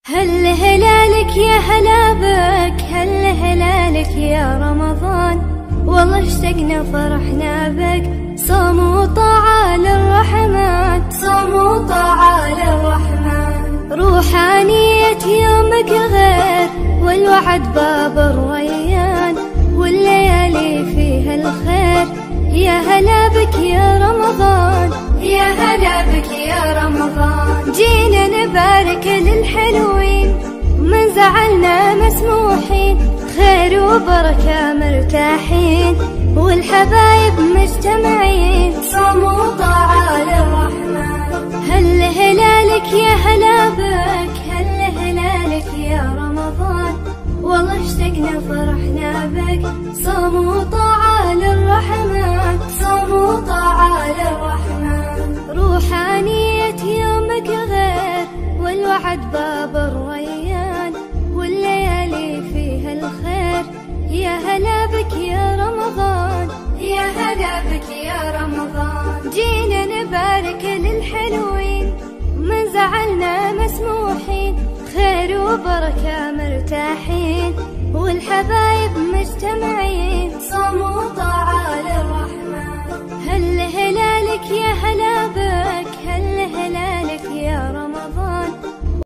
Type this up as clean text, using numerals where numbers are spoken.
هل هلالك يا هلا بك، هل هلالك يا رمضان، والله اشتقنا فرحنا بك. صوم وطاعة للرحمن، صوم وطاعة للرحمن. روحانية يومك غير، والوعد باب الريان، والليالي فيها الخير. يا هلا بك يا رمضان، يا هلا بك يا رمضان. جينا نبارك للحلوين، من زعلنا مسموحين، خير وبركة مرتاحين، والحبايب مجتمعين. صوم وطاعة للرحمن. هل هلالك يا هلا بك، هل هلالك يا رمضان، والله اشتقنا فرحنا بك. صوم وطاعة للرحمن، صوم وطاعة للرحمن. روحانية يومك غير، والوعد باب الريان، والليالي فيها الخير. يا هلا بك يا رمضان، يا هلا بك يا رمضان. جينا نبارك للحلوين، من زعلنا مسموحين، خير وبركة مرتاحين، والحبايب مجتمعين. صوم وطاعة